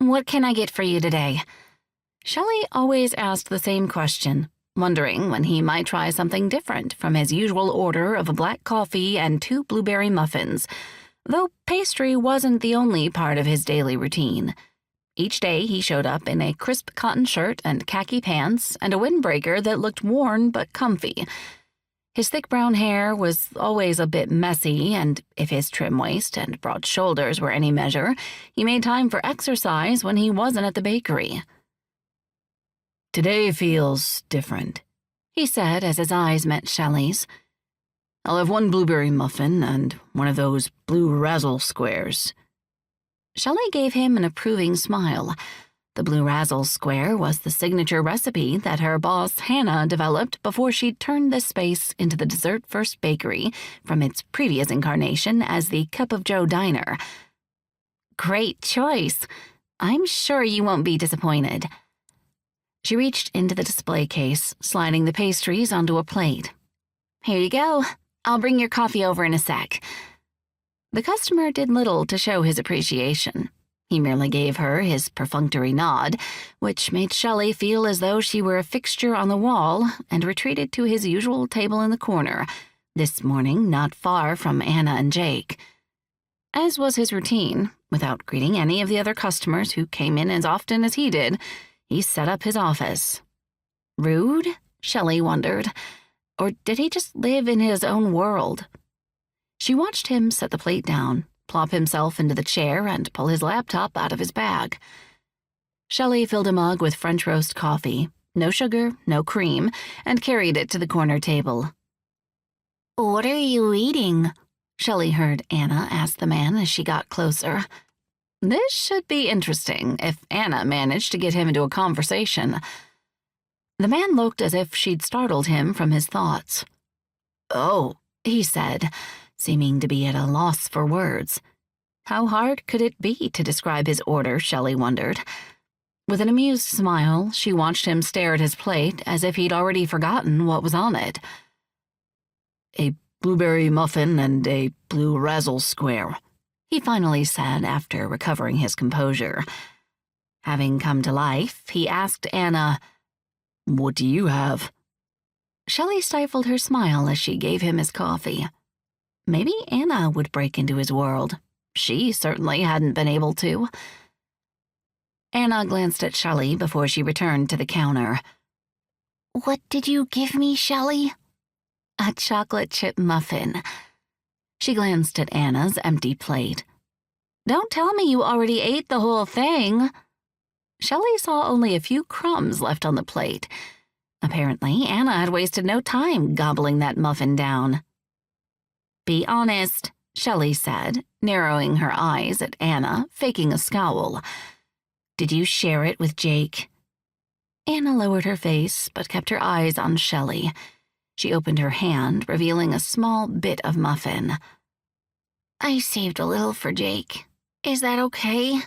What can I get for you today?" Shelly always asked the same question, wondering when he might try something different from his usual order of a black coffee and 2 blueberry muffins, though pastry wasn't the only part of his daily routine. Each day he showed up in a crisp cotton shirt and khaki pants and a windbreaker that looked worn but comfy. His thick brown hair was always a bit messy, and if his trim waist and broad shoulders were any measure, he made time for exercise when he wasn't at the bakery. "Today feels different," he said as his eyes met Shelly's. "I'll have 1 blueberry muffin and one of those blue razzle squares." Shelly gave him an approving smile. The blue razzle square was the signature recipe that her boss, Hannah, developed before she'd turned this space into the Dessert First Bakery from its previous incarnation as the Cup of Joe Diner. "Great choice. I'm sure you won't be disappointed." She reached into the display case, sliding the pastries onto a plate. "Here you go. I'll bring your coffee over in a sec." The customer did little to show his appreciation. He merely gave her his perfunctory nod, which made Shelly feel as though she were a fixture on the wall, and retreated to his usual table in the corner, this morning not far from Anna and Jake. As was his routine, without greeting any of the other customers who came in as often as he did, he set up his office. Rude? Shelly wondered. Or did he just live in his own world? She watched him set the plate down, plop himself into the chair, and pull his laptop out of his bag. Shelly filled a mug with French roast coffee, no sugar, no cream, and carried it to the corner table. "What are you eating?" Shelly heard Anna ask the man as she got closer. This should be interesting if Anna managed to get him into a conversation. The man looked as if she'd startled him from his thoughts. "Oh," he said, seeming to be at a loss for words. How hard could it be to describe his order, Shelly wondered. With an amused smile, she watched him stare at his plate as if he'd already forgotten what was on it. "A blueberry muffin and a blue razzle square," he finally said after recovering his composure. Having come to life, he asked Anna, "What do you have?" Shelly stifled her smile as she gave him his coffee. Maybe Anna would break into his world. She certainly hadn't been able to. Anna glanced at Shelly before she returned to the counter. "What did you give me, Shelly?" "A chocolate chip muffin." She glanced at Anna's empty plate. "Don't tell me you already ate the whole thing." Shelly saw only a few crumbs left on the plate. Apparently, Anna had wasted no time gobbling that muffin down. "Be honest," Shelly said, narrowing her eyes at Anna, faking a scowl. "Did you share it with Jake?" Anna lowered her face, but kept her eyes on Shelly. She opened her hand, revealing a small bit of muffin. "I saved a little for Jake. Is that okay?"